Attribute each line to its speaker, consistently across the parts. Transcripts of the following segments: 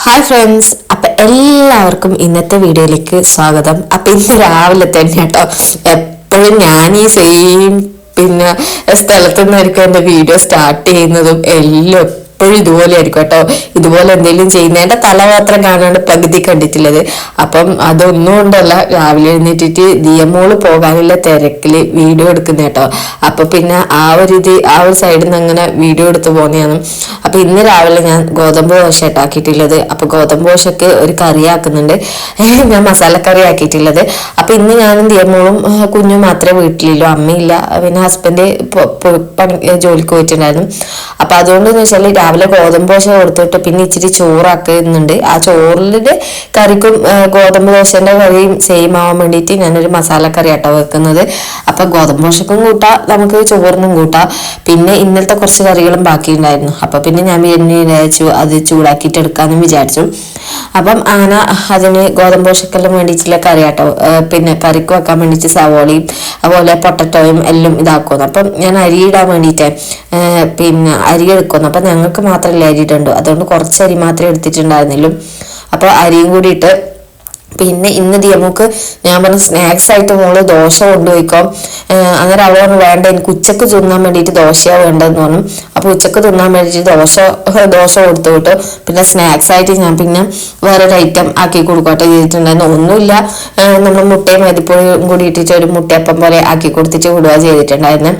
Speaker 1: Hi friends, അപ്പൊ എല്ലാവർക്കും ഇന്നത്തെ വീഡിയോയിലേക്ക് സ്വാഗതം. അപ്പൊ ഇന്ന് രാവിലെ തന്നെ കേട്ടോ, എപ്പോഴും ഞാൻ ഈ സെയിം സ്ഥലത്തു നിന്നായിരിക്കും എൻ്റെ വീഡിയോ സ്റ്റാർട്ട് ചെയ്യുന്നതും എല്ലാം എപ്പോഴും ഇതുപോലെ ആയിരിക്കും കേട്ടോ. ഇതുപോലെ എന്തെങ്കിലും ചെയ്യുന്ന എൻ്റെ തല മാത്രം കാണാണ്ട് പകുതി കണ്ടിട്ടുള്ളത്. അപ്പം അതൊന്നും കൊണ്ടല്ല, രാവിലെ എഴുന്നേറ്റിട്ട് ദിയമോള് പോകാനുള്ള തിരക്കില് വീഡിയോ എടുക്കുന്ന കേട്ടോ. അപ്പൊ പിന്നെ ആ ഒരു സൈഡിൽ നിന്ന് അങ്ങനെ വീഡിയോ എടുത്ത് പോകുന്നതാണ്. അപ്പൊ ഇന്ന് രാവിലെ ഞാൻ ഗോതമ്പ് ദോശ ഇട്ടാക്കിയിട്ടുള്ളത്. അപ്പൊ ഗോതമ്പ് ദോശക്ക് ഒരു കറി ആക്കുന്നുണ്ട്, ഞാൻ മസാലക്കറി ആക്കിയിട്ടുള്ളത്. അപ്പൊ ഇന്ന് ഞാനും ദിയമോളും കുഞ്ഞും മാത്രമേ വീട്ടിലുള്ളൂ, അമ്മയില്ല. പിന്നെ ഹസ്ബൻഡ് ജോലിക്ക് പോയിട്ടുണ്ടായിരുന്നു. അപ്പൊ അതുകൊണ്ടെന്ന് വെച്ചാൽ രാവിലെ ഗോതമ്പ് ദോശ കൊടുത്തിട്ട് പിന്നെ ഇച്ചിരി ചോറാക്കുന്നുണ്ട്. ആ ചോറിന്റെ കറിക്കും ഗോതമ്പ് ദോശന്റെ കറിയും സെയിം ആവാൻ വേണ്ടിയിട്ട് ഞാനൊരു മസാലക്കറി ആട്ടോ വെക്കുന്നത്. അപ്പൊ ഗോതമ്പ് ദോശക്കും കൂട്ടാം, നമുക്ക് ചോറിനും കൂട്ടാം. പിന്നെ ഇന്നലത്തെ കുറച്ച് കറികളും ബാക്കിയുണ്ടായിരുന്നു. അപ്പൊ പിന്നെ ഞാൻ വിചാരിച്ചു അത് ചൂടാക്കിയിട്ട് എടുക്കാമെന്ന് വിചാരിച്ചു. അപ്പം അങ്ങനെ അതിന് ഗോതമ്പ് ദോശക്കെല്ലാം വേണ്ടിയിട്ടുള്ള കറിയാട്ടോ. പിന്നെ കറിക്ക് വെക്കാൻ വേണ്ടിയിട്ട് സവോളയും അതുപോലെ പൊട്ടറ്റോയും എല്ലാം ഇതാക്കുന്നു. അപ്പം ഞാൻ അരി ഇടാൻ വേണ്ടിയിട്ട് പിന്നെ അരി എടുക്കുന്നു. അപ്പം ഞങ്ങൾക്ക് മാത്രമല്ലേ അരി ഇടണ്ടു, അതുകൊണ്ട് കുറച്ച് അരി മാത്രമേ എടുത്തിട്ടുണ്ടായിരുന്നുള്ളൂ. അപ്പോൾ അരിയും കൂടി ഇട്ട് പിന്നെ ഇന്ന് ദിയമോക്ക് ഞാൻ പറഞ്ഞ സ്നാക്സ് ആയിട്ട് മോള് ദോശ കൊണ്ടുപോയിക്കോ. അന്നേരം അവൾ പറഞ്ഞു വേണ്ട, എനിക്ക് ഉച്ചക്ക് തിന്നാൻ വേണ്ടിയിട്ട് ദോശയാ വേണ്ടതെന്ന് പറഞ്ഞു. അപ്പൊ ഉച്ചക്ക് തിന്നാൻ വേണ്ടിയിട്ട് ദോശ കൊടുത്തു വിട്ടു. പിന്നെ സ്നാക്സ് ആയിട്ട് ഞാൻ പിന്നെ വേറൊരു ഐറ്റം ആക്കി കൊടുക്കട്ടെ ചെയ്തിട്ടുണ്ടായിരുന്നു. ഒന്നുമില്ല, നമ്മൾ മുട്ടയും മതിപ്പൊടിയും കൂടി ഇട്ടിട്ട് ഒരു മുട്ടയപ്പം പോലെ ആക്കി കൊടുത്തിട്ട് വിടുക ചെയ്തിട്ടുണ്ടായിരുന്നു.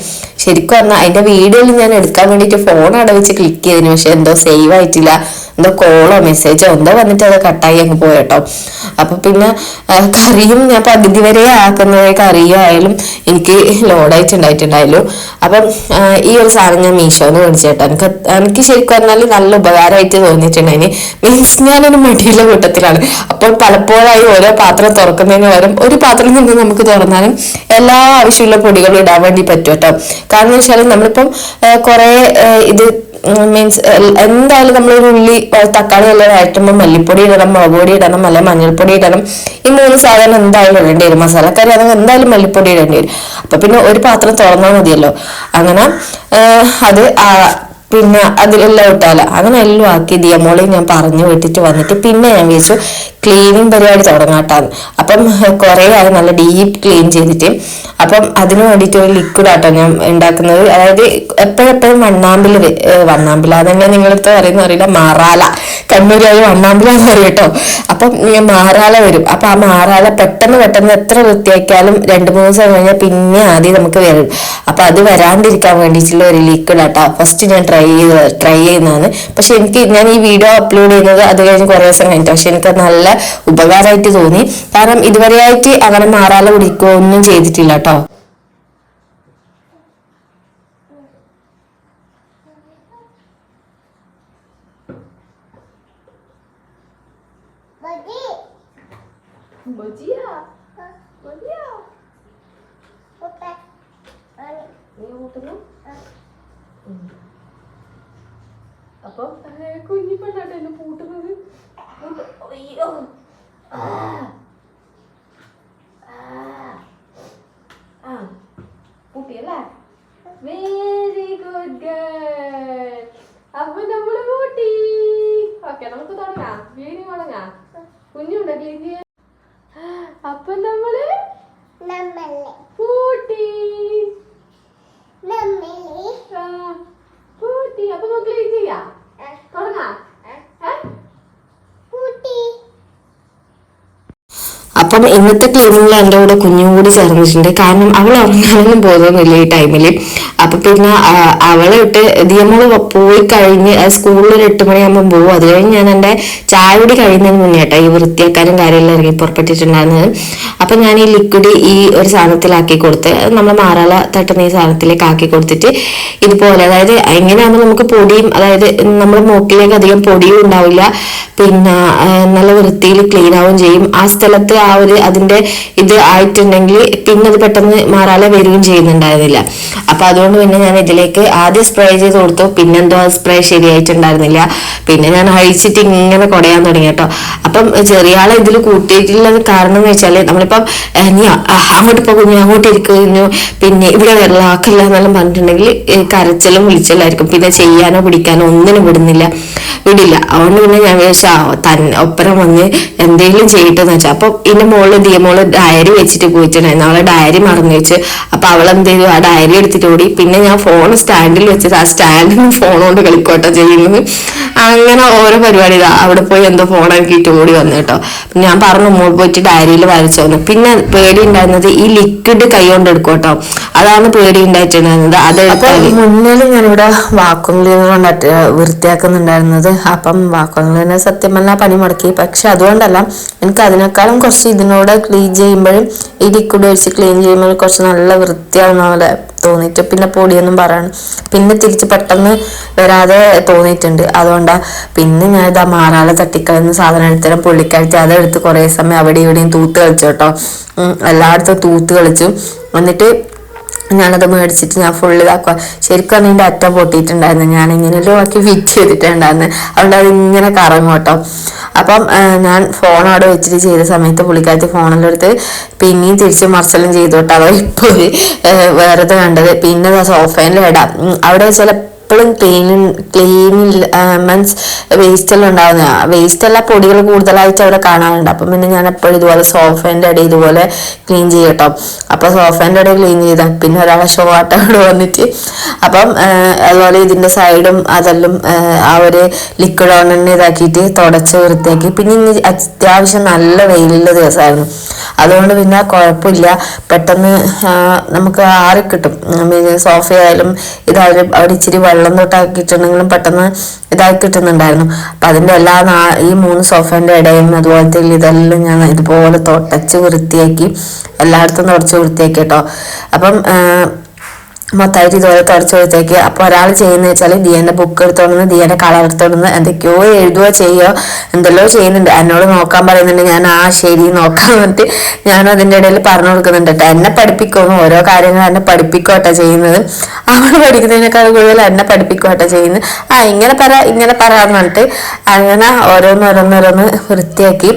Speaker 1: ശരിക്കും പറഞ്ഞാൽ അതിന്റെ വീഡിയോയിൽ ഞാൻ എടുക്കാൻ വേണ്ടിയിട്ട് ഫോൺ അവിടെ വെച്ച് ക്ലിക്ക് ചെയ്തതിന്, പക്ഷെ എന്തോ സേവ് ആയിട്ടില്ല. എന്തോ കോളോ മെസ്സേജോ എന്തോ വന്നിട്ട് അത് കട്ടായി അങ്ങ് പോയട്ടോ. അപ്പൊ പിന്നെ കറിയും ഞാൻ പകുതി വരെ ആക്കുന്നത്, കറിയും ആയാലും എനിക്ക് ലോഡായിട്ടുണ്ടായിട്ടുണ്ടായല്ലോ. അപ്പം ഈ ഒരു സാധനം ഞാൻ മീഷോന്ന് മേടിച്ചേട്ടോ. എനിക്ക് ശരിക്കും പറഞ്ഞാൽ നല്ല ഉപകാരമായിട്ട് തോന്നിയിട്ടുണ്ടായിന്. മീൻസ് ഞാനൊരു മടിയുള്ള കൂട്ടത്തിലാണ്. അപ്പോൾ പലപ്പോഴായി ഓരോ പാത്രം തുറക്കുന്നതിന് പകരം ഒരു പാത്രം നിന്ന് നമുക്ക് തുറന്നാലും എല്ലാ ആവശ്യമുള്ള പൊടികളും ഇടാൻ വേണ്ടി പറ്റും കേട്ടോ. കാരണം വെച്ചാൽ നമ്മളിപ്പം കുറെ ഇത് മീൻസ് എന്തായാലും നമ്മളൊരു ഉള്ളി തക്കാളി എല്ലാം വഴറ്റുമ്പോൾ മല്ലിപ്പൊടി ഇടണം, മുളക് പൊടി ഇടണം, അല്ലെ മഞ്ഞൾപ്പൊടി ഇടണം. ഈ 3 സാധനം എന്തായാലും ഇടേണ്ടി വരും. മസാലക്കറി ആണെങ്കിൽ എന്തായാലും മല്ലിപ്പൊടി ഇടേണ്ടി വരും. അപ്പൊ പിന്നെ ഒരു പാത്രം തുറന്നാൽ മതിയല്ലോ. അങ്ങനെ അത് പിന്നെ അതിലെല്ലാം ഇട്ടാല അങ്ങനെ എല്ലാം ആക്കി ദിയമോളെ ഞാൻ പറഞ്ഞു വിട്ടിട്ട് വന്നിട്ട് പിന്നെ ഞാൻ വിചാരിച്ചു ക്ലീനിങ് പരിപാടി തുടങ്ങാട്ടാന്ന്. അപ്പം കുറെ ആയി നല്ല ഡീപ്പ് ക്ലീൻ ചെയ്തിട്ട്. അപ്പം അതിന് വേണ്ടിയിട്ട് ഒരു ലിക്വിഡ് ആട്ടോ ഞാൻ ഉണ്ടാക്കുന്നത്. അതായത് എപ്പോഴെപ്പോഴും വണ്ണാമ്പില അതെന്നെ നിങ്ങളടുത്ത് പറയുന്ന അറിയില്ല, മാറാല, കണ്ണൂരായി വണ്ണാമ്പിലാന്ന് പറയും കേട്ടോ. അപ്പം മാറാല വരും. അപ്പൊ ആ മാറാല പെട്ടെന്ന് എത്ര വൃത്തിയാക്കിയാലും 2-3 ദിവസം കഴിഞ്ഞാൽ പിന്നെ ആദ്യം നമുക്ക് വരും. അപ്പൊ അത് വരാണ്ടിരിക്കാൻ വേണ്ടിയിട്ടുള്ള ഒരു ലിക്വിഡ് ആട്ടോ ഫസ്റ്റ് ഞാൻ ട്രൈ ചെയ്യുന്നതാണ്. പക്ഷെ ഞാൻ ഈ വീഡിയോ അപ്ലോഡ് ചെയ്യുന്നത് അത് കഴിഞ്ഞ് കുറെ ദിവസം കഴിഞ്ഞിട്ട്, പക്ഷെ എനിക്ക് നല്ല ഉപകാരമായിട്ട് തോന്നി. കാരണം ഇതുവരെയായിട്ട് അങ്ങനെ മാറാല പിടിക്കുകയോ ഒന്നും ചെയ്തിട്ടില്ല കേട്ടോ. അപ്പൊ കുഞ്ഞി പെണ്ണാട്ടെ എന്നെ പൂട്ടുന്നത്. പൂട്ടിയല്ലേ? Very good girl. അപ്പൊ നമ്മള് പൂട്ടി. ഓക്കെ, നമുക്ക് തുടങ്ങാം. വീഡിയോ തുടങ്ങാം. കുഞ്ഞുണ്ടോ ക്ലീൻ ചെയ്യാൻ? അപ്പൊ നമ്മള് പൂട്ടി. പൂട്ടി. അപ്പൊ നമുക്ക് ക്ലീൻ ചെയ്യാം. തുടങ്ങാം. അപ്പം ഇന്നത്തെ ക്ലീനിങ്ങിൽ എൻ്റെ കൂടെ കുഞ്ഞും കൂടി ചേർന്നിട്ടുണ്ട്. കാരണം അവൾ ഉറങ്ങാനൊന്നും പോകുന്നില്ല ഈ ടൈമിൽ. അപ്പൊ പിന്നെ അവളെ ഇട്ട് ദിയമോള് പോയി കഴിഞ്ഞ് സ്കൂളിൽ ഒരു 8 മണിയാകുമ്പോൾ പോകും. അത് കഴിഞ്ഞ് ഞാൻ എൻ്റെ ചായ കൂടി കഴിയുന്നതിന് മുന്നേ കേട്ടോ ഈ വൃത്തിയാക്കാനും കാര്യമെല്ലാം ഇറങ്ങി പുറപ്പെട്ടിട്ടുണ്ടായിരുന്നത്. അപ്പൊ ഞാൻ ഈ ലിക്വിഡ് ഈ ഒരു സാധനത്തിലാക്കി കൊടുത്ത്, നമ്മൾ മാറാല തട്ടുന്ന ഈ സാധനത്തിലേക്ക് ആക്കി കൊടുത്തിട്ട് ഇതുപോലെ, അതായത് എങ്ങനെയാകുമ്പോൾ നമുക്ക് പൊടിയും, അതായത് നമ്മുടെ മൂക്കിലേക്ക് അധികം പൊടിയും ഉണ്ടാവില്ല, പിന്നെ നല്ല വൃത്തിയിൽ ക്ലീൻ ആവുകയും ചെയ്യും. ആ സ്ഥലത്ത് അതിന്റെ ഇത് ആയിട്ടുണ്ടെങ്കിൽ പിന്നെ അത് പെട്ടെന്ന് മാറാല വരികയും ചെയ്യുന്നുണ്ടായിരുന്നില്ല. അപ്പൊ അതുകൊണ്ട് അതുകൊണ്ട് പിന്നെ ഞാൻ ഇതിലേക്ക് ആദ്യം സ്പ്രേ ചെയ്ത് കൊടുത്തു. പിന്നെന്തോ സ്പ്രേ ശരിയായിട്ടുണ്ടായിരുന്നില്ല. പിന്നെ ഞാൻ അഴിച്ചിട്ട് ഇങ്ങനെ കുടയാൻ തുടങ്ങി കേട്ടോ. അപ്പം ചെറിയ ആളെ ഇതിൽ കൂട്ടിയിട്ടുള്ളത് കാരണം എന്ന് വെച്ചാൽ നമ്മളിപ്പം നീ അങ്ങോട്ട് പോകുന്നു, അങ്ങോട്ട് ഇരിക്കുന്നു, പിന്നെ ഇവിടെ വെള്ളാക്കില്ല എന്നെല്ലാം പറഞ്ഞിട്ടുണ്ടെങ്കിൽ കരച്ചിലും വിളിച്ചലായിരിക്കും. പിന്നെ ചെയ്യാനോ പിടിക്കാനോ ഒന്നിനും വിടില്ല. അതുകൊണ്ട് പിന്നെ ഞാൻ ഒപ്പരം വന്ന് എന്തെങ്കിലും ചെയ്യട്ടെന്ന് വെച്ചാൽ. അപ്പൊ ഇതിന്റെ മോള് ഡയറി വെച്ചിട്ട് പോയിട്ടുണ്ടായിരുന്നു. അവളെ ഡയറി മറന്നു വെച്ച്. അപ്പൊ അവളെന്ത് ചെയ്തു, ആ ഡയറി എടുത്തിട്ട് ഓടി. പിന്നെ ഞാൻ ഫോൺ സ്റ്റാൻഡിൽ വെച്ചത് ആ സ്റ്റാൻഡിൽ നിന്ന് ഫോൺ കൊണ്ട് കളിക്കോട്ടോ ചെയ്യുന്നത്. അങ്ങനെ ഓരോ പരിപാടി അവിടെ പോയി എന്തോ ഫോൺ ആക്കിയിട്ട് ഓടി വന്നു കേട്ടോ. ഞാൻ പറഞ്ഞു മോൾ പോയിട്ട് ഡയറിയിൽ വരച്ചോന്ന്. പിന്നെ പേടി ഉണ്ടായിരുന്നത് ഈ ലിക്വിഡ് കൈ കൊണ്ട് എടുക്കോട്ടോ, അതാണ് പേടി ഉണ്ടായിട്ടുണ്ടായിരുന്നത്. അത് മുന്നിൽ ഞാനിവിടെ വാക്വം ക്ലീനർ കൊണ്ട് വൃത്തിയാക്കുന്നുണ്ടായിരുന്നത്. അപ്പം വാക്വം ക്ലീനർ സത്യമല്ല പണി മുടക്കി. പക്ഷെ അതുകൊണ്ടല്ല, എനിക്ക് അതിനേക്കാളും കുറച്ച് ഇതിനോട് ക്ലീൻ ചെയ്യുമ്പോഴും ഈ ലിക്വിഡ് ഒഴിച്ച് ക്ലീൻ ചെയ്യുമ്പോൾ കുറച്ച് നല്ല വൃത്തിയാവുന്ന പോലെ തോന്നിയിട്ട്, പിന്നെ പൊടിയൊന്നും പറയണം പിന്നെ തിരിച്ച് പെട്ടെന്ന് വരാതെ തോന്നിയിട്ടുണ്ട്. അതുകൊണ്ടാ പിന്നെ ഞാൻ ഇതാ മാറാലെ തട്ടിക്കളയുന്ന സാധനം എടുത്തരം പുള്ളിക്കാഴ്ച അതെടുത്ത് കുറേ സമയം അവിടെ ഇവിടെയും തൂത്ത് കളിച്ചു കേട്ടോ. എല്ലായിടത്തും തൂത്ത് കളിച്ചു. എന്നിട്ട് ഞാനത് മേടിച്ചിട്ട് ഞാൻ ഫുള്ള് ഇതാക്കുക. ശരിക്കും അതിൻ്റെ അറ്റ പൊട്ടിയിട്ടുണ്ടായിരുന്നു. ഞാൻ ഇങ്ങനെയല്ലോ ആക്കി ഫിറ്റ് ചെയ്തിട്ടുണ്ടായിരുന്നു. അതുകൊണ്ട് അത് ഇങ്ങനെ കറങ്ങും കേട്ടോ. അപ്പം ഞാൻ ഫോൺ അവിടെ വെച്ചിട്ട് ചെയ്ത സമയത്ത് പുള്ളിക്കാരത്തി ഫോണെല്ലാം എടുത്ത് പിന്നെയും തിരിച്ച് മറിച്ചെല്ലാം ചെയ്തു കേട്ടോ. അതോ ഇപ്പോൾ വേറത് കണ്ടത്. പിന്നെ സോഫേൻ്റെ ഇടാം അവിടെ ചില എപ്പോഴും ക്ലീനിൽ മീൻസ് വേസ്റ്റ് എല്ലാം ഉണ്ടാവുന്ന വേസ്റ്റ് എല്ലാം പൊടികൾ കൂടുതലായിട്ട് അവിടെ കാണാറുണ്ട്. അപ്പം പിന്നെ ഞാൻ എപ്പോഴും ഇതുപോലെ സോഫേൻ്റെ ഇടയിൽ ഇതുപോലെ ക്ലീൻ ചെയ്യട്ടോ. അപ്പൊ സോഫേൻ്റെ ഇടയിൽ ക്ലീൻ ചെയ്ത പിന്നെ ഒരാളെ ഷോ ആട്ടം അവിടെ വന്നിട്ട് അപ്പം അതുപോലെ ഇതിന്റെ സൈഡും അതെല്ലാം ആ ഒരു ലിക്വിഡ് കൊണ്ട് തന്നെ ഇതാക്കിയിട്ട് തുടച്ച് വൃത്തിയാക്കി. പിന്നെ ഇനി അത്യാവശ്യം നല്ല വെയിലുള്ള ദിവസമായിരുന്നു. അതുകൊണ്ട് പിന്നെ കുഴപ്പമില്ല, പെട്ടെന്ന് നമുക്ക് ആറിക്കിട്ടും. സോഫയായാലും ഇതായാലും അവിടെ ഇച്ചിരി വെള്ളം തൊട്ടാക്കിയിട്ടുണ്ടെങ്കിലും പെട്ടെന്ന് ഇതാക്കി കിട്ടുന്നുണ്ടായിരുന്നു. അപ്പൊ അതിന്റെ എല്ലാ ഈ 3 സോഫേന്റെ ഇടയും അതുപോലത്തെ ഇതെല്ലാം ഞാൻ ഇതുപോലെ തുടച്ച് വൃത്തിയാക്കി, എല്ലായിടത്തും തുടച്ച് വൃത്തിയാക്കി കേട്ടോ. അപ്പം മൊത്തമായിട്ട് ഇതുപോലെ തുടച്ച് കൊടുത്തേക്ക്. അപ്പോൾ ഒരാൾ ചെയ്യുന്നത് വെച്ചാൽ ദിയന്റെ ബുക്ക് എടുത്തോണ്ട് ദിയന്റെ കളർ എടുത്തോണ്ട് എന്തൊക്കെയോ എഴുതുകയോ ചെയ്യോ എന്തെല്ലോ ചെയ്യുന്നുണ്ട്. എന്നോട് നോക്കാൻ പറയുന്നുണ്ട്. ഞാൻ ശരി നോക്കാൻ വേണ്ടിട്ട് ഞാനും അതിൻ്റെ ഇടയിൽ പറഞ്ഞു കൊടുക്കുന്നുണ്ട് കേട്ടോ. എന്നെ പഠിപ്പിക്കുന്നു, ഓരോ കാര്യങ്ങൾ എന്നെ പഠിപ്പിക്കോട്ടെ ചെയ്യുന്നത്. അവൾ പഠിക്കുന്നതിനേക്കാൾ കൂടുതൽ എന്നെ പഠിപ്പിക്കോട്ടെ ചെയ്യുന്നത്. ഇങ്ങനെ പറയാന്ന് പറഞ്ഞിട്ട് അങ്ങനെ ഓരോന്നോരോന്നോരോന്ന് വൃത്തിയാക്കി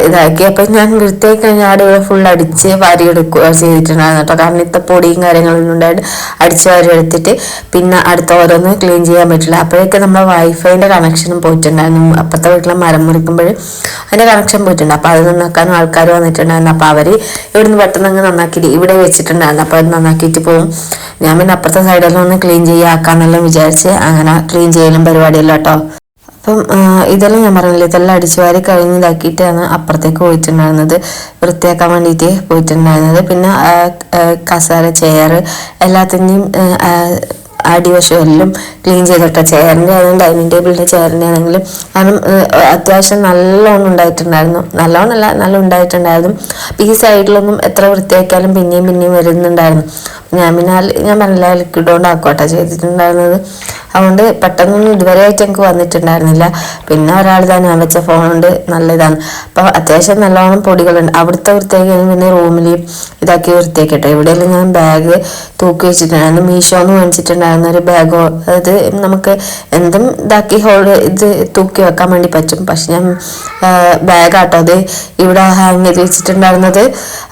Speaker 1: ഇതാക്കി. അപ്പൊ ഞാൻ വൃത്തിയാക്കി കഴിഞ്ഞാൽ അവിടെ ഇവിടെ ഫുൾ അടിച്ച് വാരി എടുക്കുക ചെയ്തിട്ടുണ്ടായിരുന്നു കേട്ടോ. കാരണം ഇത്ര പൊടിയും കാര്യങ്ങളൊന്നും ഉണ്ടായിട്ട് അടിച്ചു വാരി എടുത്തിട്ട് പിന്നെ അടുത്ത ഓരോന്ന് ക്ലീൻ ചെയ്യാൻ പറ്റില്ല. അപ്പോഴേക്ക് നമ്മുടെ വൈഫൈന്റെ കണക്ഷനും പോയിട്ടുണ്ടായിരുന്നു. അപ്പുറത്തെ വീട്ടിലെ മരം മുറിക്കുമ്പോൾ അതിന്റെ കണക്ഷൻ പോയിട്ടുണ്ട്. അപ്പൊ അത് നന്നാക്കാനും ആൾക്കാർ വന്നിട്ടുണ്ടായിരുന്നു. അപ്പൊ അവര് ഇവിടുന്ന് പെട്ടെന്ന് അങ്ങ് നന്നാക്കിയിട്ട് ഇവിടെ വെച്ചിട്ടുണ്ടായിരുന്നു. അപ്പൊ അത് നന്നാക്കിയിട്ട് പോകും. ഞാൻ പിന്നെ അപ്പുറത്തെ സൈഡെല്ലാം ഒന്ന് ക്ലീൻ ചെയ്യാക്കാന്നെല്ലാം വിചാരിച്ച് അങ്ങനെ ക്ലീൻ ചെയ്യലും പരിപാടിയല്ല കേട്ടോ. അപ്പം ഇതെല്ലാം ഞാൻ പറഞ്ഞില്ല, ഇതെല്ലാം അടിച്ചു വാരി കഴിഞ്ഞിതാക്കിയിട്ടാണ് അപ്പുറത്തേക്ക് പോയിട്ടുണ്ടായിരുന്നത്, വൃത്തിയാക്കാൻ വേണ്ടിയിട്ട് പോയിട്ടുണ്ടായിരുന്നത്. പിന്നെ കസേര ചെയർ എല്ലാത്തിൻ്റെയും അടിവശം എല്ലാം ക്ലീൻ ചെയ്തിട്ടോ. ചെയറിൻ്റെ ആണെങ്കിലും ഡൈനിങ് ടേബിളിൻ്റെ ചെയറിൻ്റെ ആണെങ്കിലും കാരണം അത്യാവശ്യം നല്ലോണം ഉണ്ടായിട്ടുണ്ടായിരുന്നു. നല്ലോണമല്ല നല്ല ഉണ്ടായിട്ടുണ്ടായിരുന്നു. അപ്പം ഈ സൈഡിലൊന്നും എത്ര വൃത്തിയാക്കിയാലും പിന്നെയും വരുന്നുണ്ടായിരുന്നു. ഞാൻ പറഞ്ഞില്ല ലിക്വിഡ് കൊണ്ട് ആക്കോട്ടെ ചെയ്തിട്ടുണ്ടായിരുന്നത്. അതുകൊണ്ട് പെട്ടെന്നൊന്നും ഇതുവരെയായിട്ട് എനിക്ക് വന്നിട്ടുണ്ടായിരുന്നില്ല. പിന്നെ ഒരാൾ തന്നെ ഞാൻ വെച്ച ഫോൺ കൊണ്ട് നല്ല ഇതാണ്. അപ്പം അത്യാവശ്യം നല്ലോണം പൊടികളുണ്ട്. അവിടുത്തെ വൃത്തിയാക്കി പിന്നെ റൂമിൽ ഇതാക്കി വൃത്തിയാക്കിട്ടോ. ഇവിടെയെല്ലാം ഞാൻ ബാഗ് തൂക്കി വെച്ചിട്ടുണ്ടായിരുന്നു. മീഷോന്ന് മേടിച്ചിട്ടുണ്ടായിരുന്ന ഒരു ബാഗോ, അതായത് നമുക്ക് എന്തും ഇതാക്കി ഇത് തൂക്കി വെക്കാൻ വേണ്ടി പറ്റും. പക്ഷെ ഞാൻ ബാഗാട്ടോ അത് ഇവിടെ ഹാങ് ചെയ്ത് വെച്ചിട്ടുണ്ടായിരുന്നത്.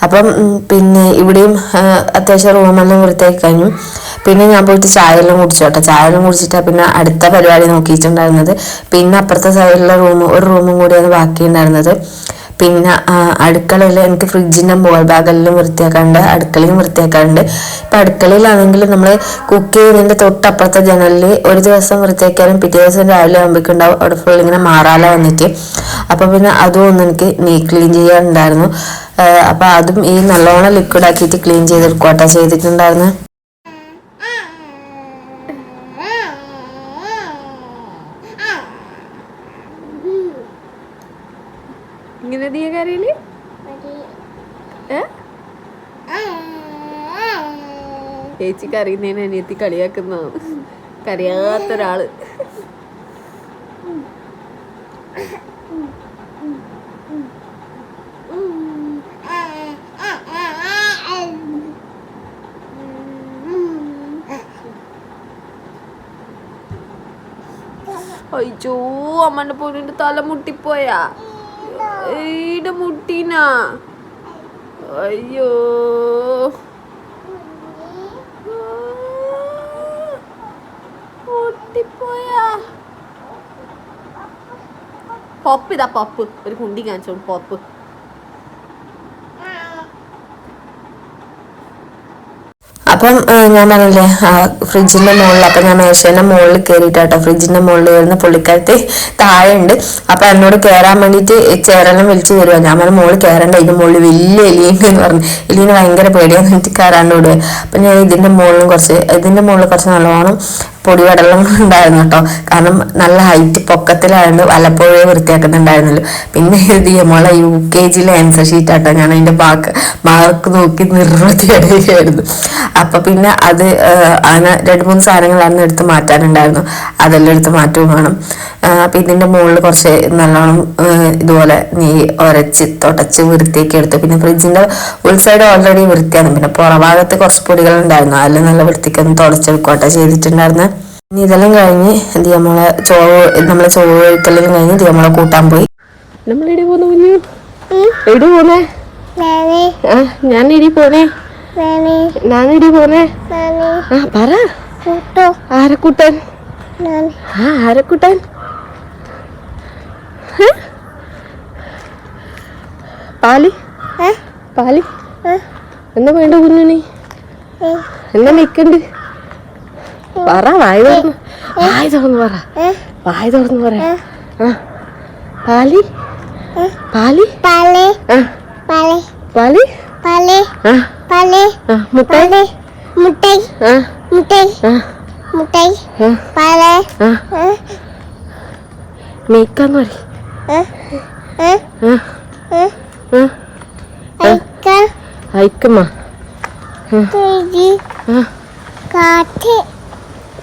Speaker 1: അപ്പം പിന്നെ ഇവിടെയും അത്യാവശ്യം റൂമെല്ലാം വൃത്തിയാക്കി കഴിഞ്ഞു. പിന്നെ ഞാൻ പോയിട്ട് ചായയെല്ലാം കുടിച്ചോട്ടെ. ചായയെല്ലാം കുടിച്ചിട്ടാണ് പിന്നെ അടുത്ത പരിപാടി നോക്കിയിട്ടുണ്ടായിരുന്നത്. പിന്നെ അപ്പുറത്തെ സൈഡിലുള്ള ഒരു റൂമും കൂടിയാണ് ബാക്കിയുണ്ടായിരുന്നത്. പിന്നെ അടുക്കളയിൽ എനിക്ക് ഫ്രിഡ്ജിൻ്റെ മോൾ ഭാഗമെല്ലാം വൃത്തിയാക്കാറുണ്ട്, അടുക്കളയും വൃത്തിയാക്കാറുണ്ട്. ഇപ്പം അടുക്കളയിലാണെങ്കിൽ നമ്മൾ കുക്ക് ചെയ്യുന്നതിൻ്റെ തൊട്ടപ്പുറത്തെ ജനലിൽ ഒരു ദിവസം വൃത്തിയാക്കിയാലും പിറ്റേ ദിവസം രാവിലെ ആകുമ്പോഴേക്കുണ്ടാവും അവിടെ ഫുൾ ഇങ്ങനെ മാറാല വന്നിട്ട്. അപ്പം പിന്നെ അതും ഒന്ന് എനിക്ക് ക്ലീൻ ചെയ്യാനുണ്ടായിരുന്നു. അപ്പം അതും ഈ നല്ലോണം ലിക്വിഡ് ആക്കിയിട്ട് ക്ലീൻ ചെയ്തെടുക്കോട്ടെ ചെയ്തിട്ടുണ്ടായിരുന്നു.
Speaker 2: ഇങ്ങനെ ദിയ കരയില് ചേച്ചി കരയുന്നതിന് അനിയത്തി കളിയാക്കുന്നതാണ്. കരയാത്തൊരാള്. അയ്യോ അമ്മന്റെ പൊന്നിന്റെ തല മുട്ടിപ്പോയാ ഈടെ മുട്ടീനാ അയ്യോ മുട്ടിപ്പോയാ പപ്പ് ഇതാ പപ്പ് ഒരു കുണ്ടി കാണിച്ചോളൂ പപ്പ്
Speaker 1: അപ്പം ഞാൻ പറഞ്ഞില്ലേ ഫ്രിഡ്ജിന്റെ മുകളിൽ, അപ്പൊ ഞാൻ മേശേന്റെ മുകളിൽ കയറിയിട്ടാട്ടോ ഫ്രിഡ്ജിന്റെ മുകളിൽ വരുന്ന പുള്ളിക്കാരത്തി താഴെ ഉണ്ട്. അപ്പൊ എന്നോട് കയറാൻ വേണ്ടിയിട്ട് ചേരെല്ലാം വിളിച്ചു വരുവാ. ഞാൻ പറഞ്ഞ മുകളിൽ കയറണ്ട, ഇതിന്റെ മുകളിൽ വലിയ എലിയെന്ന് പറഞ്ഞു. എലിന് ഭയങ്കര പേടിയാന്ന് എനിക്ക് കയറാണ്ട് വിടുക. അപ്പൊ ഞാൻ ഇതിന്റെ മുകളിൽ കുറച്ച് നല്ലോണം പൊടികടലം ഉണ്ടായിരുന്നു കേട്ടോ. കാരണം നല്ല ഹൈറ്റ് പൊക്കത്തിലായതുകൊണ്ട് വല്ലപ്പോഴേ വൃത്തിയാക്കുന്നുണ്ടായിരുന്നല്ലോ. പിന്നെ മോളെ UKG ആൻസർ ഷീറ്റ് ആട്ടോ, ഞാൻ അതിന്റെ മാർക്ക് നോക്കി നിർവൃത്തിയായിരുന്നു. അപ്പൊ പിന്നെ അത് അങ്ങനെ 2-3 സാധനങ്ങൾ അന്ന് എടുത്ത് മാറ്റാനുണ്ടായിരുന്നു, അതെല്ലാം എടുത്ത് മാറ്റവും വേണം. അപ്പൊ ഇതിന്റെ മുകളിൽ കുറച്ച് നല്ലോണം ഇതുപോലെ നീ തുടച്ച് വൃത്തിയൊക്കെ എടുത്തു. പിന്നെ ഫ്രിഡ്ജിന്റെ ഉൾസൈഡ് ഓൾറെഡി വൃത്തിയാണ്, പിന്നെ പുറഭാഗത്ത് കുറച്ച് പൊടികൾ ഉണ്ടായിരുന്നു, അതിൽ നല്ല വൃത്തിക്കൊന്ന് തുടച്ചെടുക്കോട്ടെ ചെയ്തിട്ടുണ്ടായിരുന്നു. ഇനി ഇതെല്ലാം കഴിഞ്ഞ് നമ്മളെ ചോറ് കഴിക്കലും കഴിഞ്ഞ് നമ്മളെ കൂട്ടാൻ പോയി.
Speaker 2: നമ്മളെവിടെ പോന്നു കുഞ്ഞു? എവിടെ പോന്നേ? ഞാനെടി പോന്നേ. ഞാനെടി പോന്നേ? പറ. ആരക്കൂട്ടൻ? ആരക്കൂട്ടൻ? പാല് പാല് എന്നാ വേണ്ട കുഞ്ഞുണി? എന്നാ നിക്കണ്ട്? പറ, വായ തുറന്ന് പറ. പാലി പാലി പാലി പാലി പാലി മുട്ടായി മുട്ടായി മുട്ടായി മുട്ടായി പാലേ മീക്കാന്ന് പറ. അയക്കമ്മ.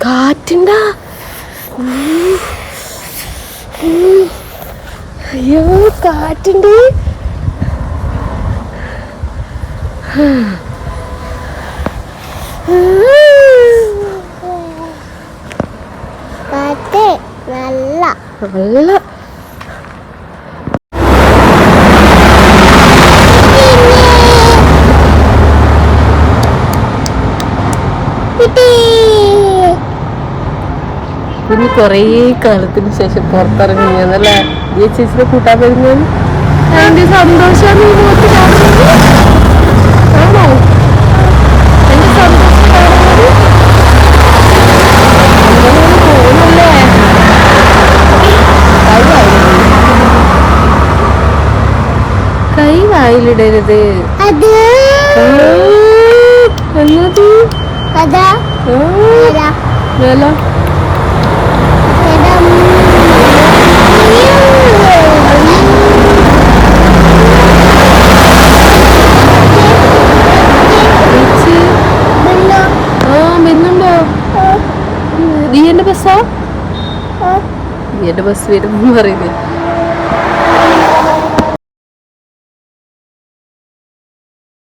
Speaker 2: കാറ്റുണ്ടാ? അയ്യോ കാറ്റുണ്ട്. കാറ്റ് നല്ല നല്ല ഇനി കൊറേ കാലത്തിന് ശേഷം പുറത്തിറങ്ങിയല്ലേ ചേച്ചിനെ കൂട്ടാൻ വരുന്നത്. അതിന്റെ സന്തോഷം ആണോ? എന്റെ സന്തോഷം പോകുന്നല്ലേ? കൈ വായിലിടരുത്. എന്നത് വേല ദിയന്റെ ബസ്സാ? ദിയന്റെ ബസ് വരും പറയുന്നത്.